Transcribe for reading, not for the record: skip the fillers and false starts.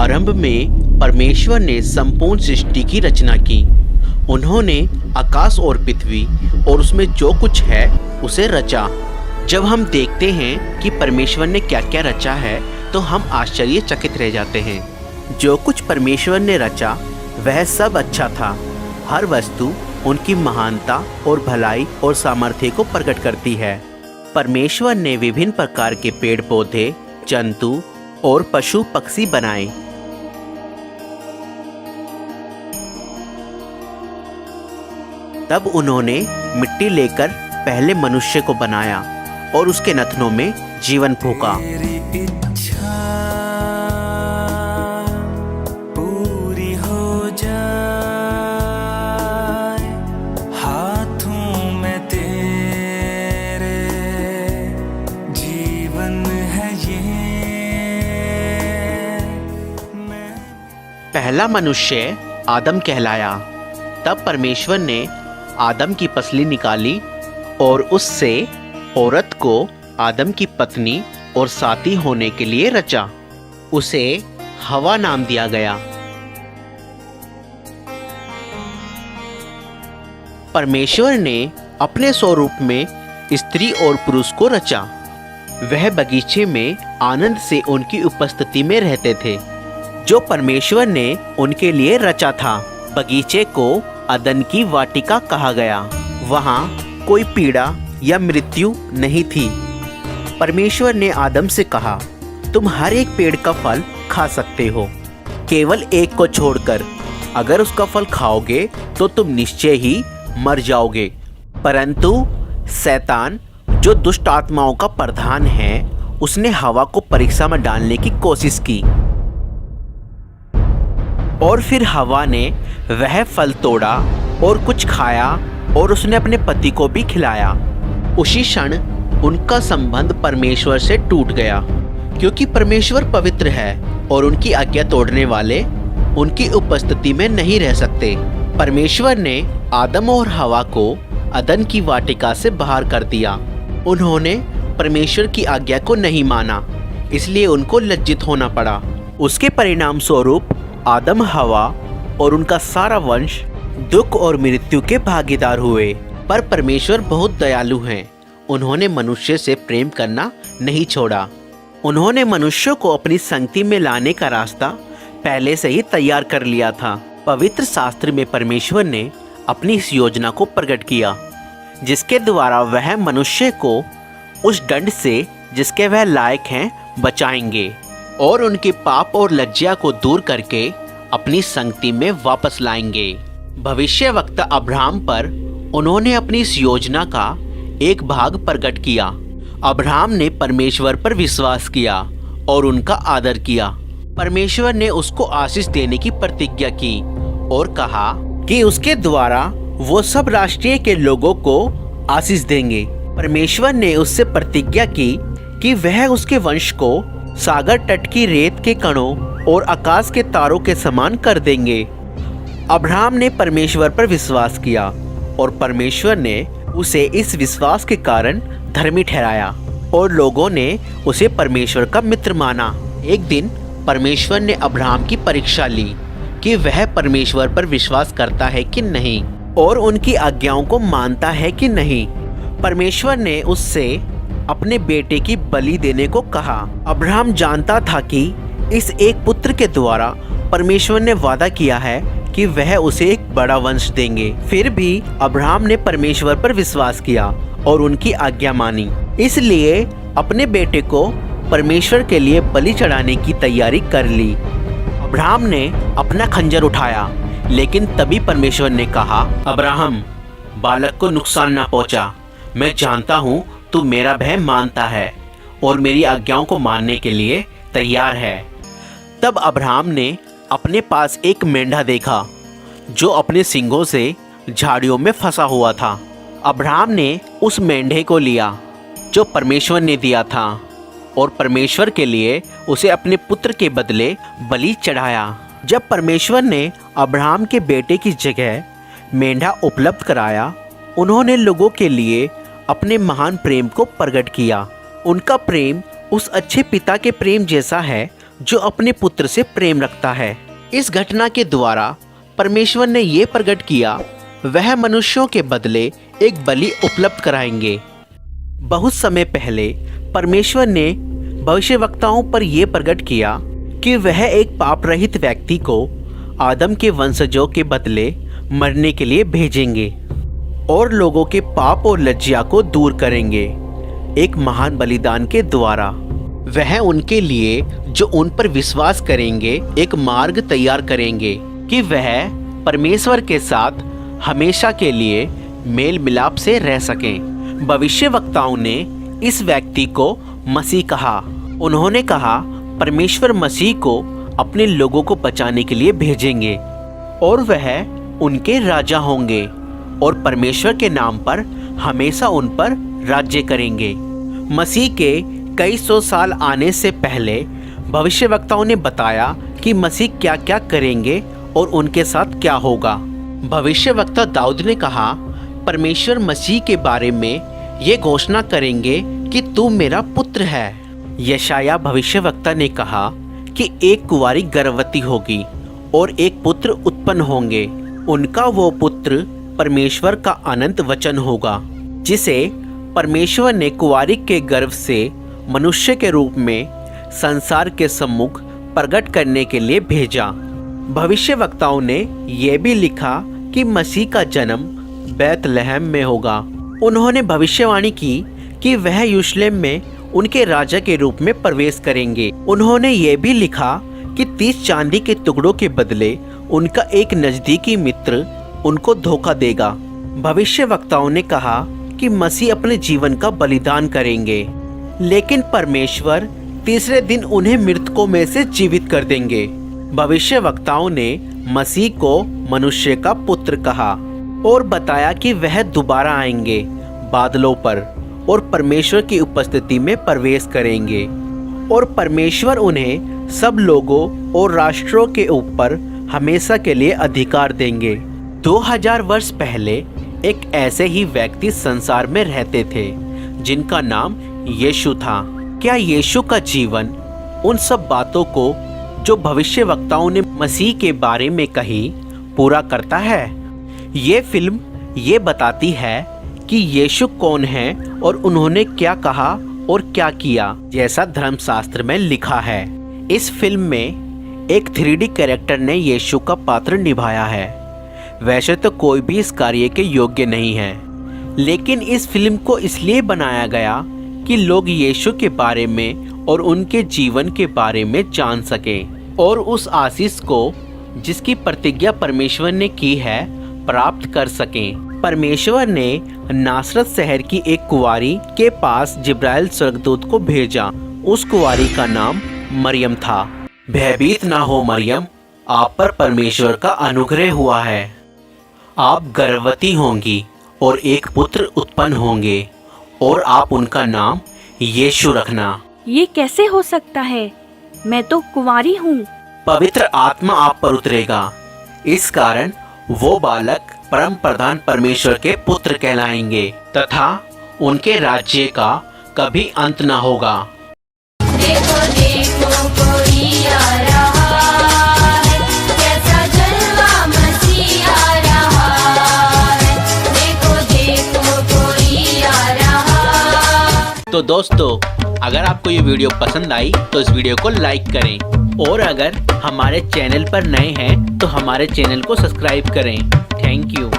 आरंभ में परमेश्वर ने संपूर्ण सृष्टि की रचना की। उन्होंने आकाश और पृथ्वी और उसमें जो कुछ है उसे रचा। जब हम देखते हैं कि परमेश्वर ने क्या क्या रचा है तो हम आश्चर्यचकित रह जाते हैं। जो कुछ परमेश्वर ने रचा वह सब अच्छा था। हर वस्तु उनकी महानता और भलाई और सामर्थ्य को प्रकट करती है। परमेश्वर ने विभिन्न प्रकार के पेड़ पौधे, जंतु और पशु पक्षी बनाए। तब उन्होंने मिट्टी लेकर पहले मनुष्य को बनाया और उसके नथनों में जीवन फूंका। पूरी हो जाए, हाथों में तेरे जीवन है ये। पहला मनुष्य आदम कहलाया। तब परमेश्वर ने आदम की पसली निकाली और उससे औरत को आदम की पत्नी और साथी होने के लिए रचा। उसे हवा नाम दिया गया। परमेश्वर ने अपने स्वरूप में स्त्री और पुरुष को रचा। वह बगीचे में आनंद से उनकी उपस्थिति में रहते थे जो परमेश्वर ने उनके लिए रचा था। बगीचे को अदन की वाटिका कहा गया। वहाँ कोई पीड़ा या मृत्यु नहीं थी। परमेश्वर ने आदम से कहा, तुम हर एक पेड़ का फल खा सकते हो, केवल एक को छोड़कर। अगर उसका फल खाओगे तो तुम निश्चय ही मर जाओगे। परंतु शैतान, जो दुष्ट आत्माओं का प्रधान है, उसने हवा को परीक्षा में डालने की कोशिश की और फिर हवा ने वह फल तोड़ा और कुछ खाया और उसने अपने पति को भी खिलाया। उसी क्षण उनका संबंध परमेश्वर से टूट गया, क्योंकि परमेश्वर पवित्र है और उनकी आज्ञा तोड़ने वाले उनकी उपस्थिति में नहीं रह सकते। परमेश्वर ने आदम और हवा को अदन की वाटिका से बाहर कर दिया। उन्होंने परमेश्वर की आज्ञा को नहीं माना, इसलिए उनको लज्जित होना पड़ा। उसके परिणाम स्वरूप आदम, हवा और उनका सारा वंश दुख और मृत्यु के भागीदार हुए। पर परमेश्वर बहुत दयालु हैं। उन्होंने मनुष्य से प्रेम करना नहीं छोड़ा। उन्होंने मनुष्य को अपनी संगति में लाने का रास्ता पहले से ही तैयार कर लिया था। पवित्र शास्त्र में परमेश्वर ने अपनी इस योजना को प्रकट किया, जिसके द्वारा वह मनुष्य को उस दंड से जिसके वह लायक हैं बचाएंगे और उनके पाप और लज्जा को दूर करके अपनी संगति में वापस लाएंगे। भविष्यवक्ता अब्राहम पर उन्होंने अपनी इस योजना का एक भाग प्रकट किया। अब्राहम ने परमेश्वर पर विश्वास किया और उनका आदर किया। परमेश्वर ने उसको आशीष देने की प्रतिज्ञा की और कहा कि उसके द्वारा वो सब राष्ट्रीय के लोगों को आशीष देंगे। परमेश्वर ने उससे प्रतिज्ञा की कि वह उसके वंश को सागर तट की रेत के कणों और आकाश के तारों के समान कर देंगे। अब्राहम ने परमेश्वर पर विश्वास किया और परमेश्वर ने उसे इस विश्वास के कारण धर्मी ठहराया और लोगों ने उसे परमेश्वर का मित्र माना। एक दिन परमेश्वर ने अब्राहम की परीक्षा ली कि वह परमेश्वर पर विश्वास करता है कि नहीं और उनकी आज्ञाओं को मानता है कि नहीं। परमेश्वर ने उससे अपने बेटे की बलि देने को कहा। अब्राहम जानता था कि इस एक पुत्र के द्वारा परमेश्वर ने वादा किया है कि वह उसे एक बड़ा वंश देंगे। फिर भी अब्राहम ने परमेश्वर पर विश्वास किया और उनकी आज्ञा मानी, इसलिए अपने बेटे को परमेश्वर के लिए बलि चढ़ाने की तैयारी कर ली। अब्राहम ने अपना खंजर उठाया, लेकिन तभी परमेश्वर ने कहा, अब्राहम, बालक को नुकसान ना पहुंचा। मैं जानता हूँ तू मेरा भय मानता है और मेरी आज्ञाओं को मानने के लिए तैयार है। तब अब्राहम ने अपने पास एक मेंढा देखा जो अपने सींगों से झाड़ियों में फंसा हुआ था। अब्राहम ने उस मेंढे को लिया जो परमेश्वर ने दिया था और परमेश्वर के लिए उसे अपने पुत्र के बदले बलि चढ़ाया। जब परमेश्वर ने अब्राहम के बेटे की जगह मेंढा उपलब्ध कराया, उन्होंने लोगों के लिए अपने महान प्रेम को प्रकट किया। उनका प्रेम उस अच्छे पिता के प्रेम जैसा है जो अपने पुत्र से प्रेम रखता है। इस घटना के द्वारा परमेश्वर ने ये प्रकट किया वह मनुष्यों के बदले एक बलि उपलब्ध कराएंगे। बहुत समय पहले परमेश्वर ने भविष्यवक्ताओं पर यह प्रकट किया कि वह एक पाप रहित व्यक्ति को आदम के वंशजों के बदले मरने के लिए भेजेंगे और लोगों के पाप और लज्जा को दूर करेंगे एक महान बलिदान के द्वारा। वह उनके लिए जो उन पर विश्वास करेंगे एक मार्ग तैयार करेंगे कि वह परमेश्वर के साथ हमेशा के लिए मेल मिलाप से रह सकें। भविष्यवक्ताओं ने इस व्यक्ति को मसीह कहा। उन्होंने कहा परमेश्वर मसीह को अपने लोगों को बचाने के लिए भेजेंगे और वह उनके राजा होंगे और परमेश्वर के नाम पर हमेशा उन पर राज्य करेंगे। मसीह के कई सौ साल आने से पहले भविष्यवक्ताओं ने बताया कि मसीह क्या क्या करेंगे और उनके साथ क्या होगा। भविष्यवक्ता दाऊद ने कहा परमेश्वर मसीह के बारे में ये घोषणा करेंगे कि तू मेरा पुत्र है। यशाया भविष्यवक्ता ने कहा कि एक कुंवारी गर्भवती होगी और एक पुत्र उत्पन्न होंगे। उनका वो पुत्र परमेश्वर का अनंत वचन होगा जिसे परमेश्वर ने कुंवारी के गर्भ से मनुष्य के रूप में संसार के सम्मुख प्रकट करने के लिए भेजा। भविष्यवक्ताओं ने यह भी लिखा कि मसीह का जन्म बैतलहम में होगा। उन्होंने भविष्यवाणी की कि वह यरूशलेम में उनके राजा के रूप में प्रवेश करेंगे। उन्होंने ये भी लिखा कि 30 चांदी के टुकड़ों के बदले उनका एक नज़दीकी मित्र उनको धोखा देगा। भविष्यवक्ताओं ने कहा कि मसीह अपने जीवन का बलिदान करेंगे, लेकिन परमेश्वर तीसरे दिन उन्हें मृतकों में से जीवित कर देंगे। भविष्यवक्ताओं ने मसीह को मनुष्य का पुत्र कहा और बताया कि वह दोबारा आएंगे बादलों पर और परमेश्वर की उपस्थिति में प्रवेश करेंगे और परमेश्वर उन्हें सब लोगों और राष्ट्रों के ऊपर हमेशा के लिए अधिकार देंगे। 2000 वर्ष पहले एक ऐसे ही व्यक्ति संसार में रहते थे जिनका नाम यीशु था। क्या यीशु का जीवन उन सब बातों को जो भविष्यवक्ताओं ने मसीह के बारे में कही पूरा करता है? ये फिल्म ये बताती है कि यीशु कौन है और उन्होंने क्या कहा और क्या किया, जैसा धर्मशास्त्र में लिखा है। इस फिल्म में एक 3D कैरेक्टर ने यीशु का पात्र निभाया है। वैसे तो कोई भी इस कार्य के योग्य नहीं है, लेकिन इस फिल्म को इसलिए बनाया गया कि लोग यीशु के बारे में और उनके जीवन के बारे में जान सकें और उस आशीष को जिसकी प्रतिज्ञा परमेश्वर ने की है प्राप्त कर सकें। परमेश्वर ने नासरत शहर की एक कुंवारी के पास जिब्राइल स्वर्गदूत को भेजा। उस कुंवारी का नाम मरियम था। भयभीत ना हो मरियम, आप पर परमेश्वर का अनुग्रह हुआ है। आप गर्भवती होंगी और एक पुत्र उत्पन्न होंगे और आप उनका नाम यीशु रखना। ये कैसे हो सकता है? मैं तो कुंवारी हूँ। पवित्र आत्मा आप पर उतरेगा, इस कारण वो बालक परम प्रधान परमेश्वर के पुत्र कहलाएंगे तथा उनके राज्य का कभी अंत न होगा। देखो देखो कोई आ रहा है, कैसा जलवा मसीह आ रहा है। देखो देखो कोई आ रहा। तो दोस्तों, अगर आपको ये वीडियो पसंद आई तो इस वीडियो को लाइक करें और अगर हमारे चैनल पर नए हैं तो हमारे चैनल को सब्सक्राइब करें। Thank you.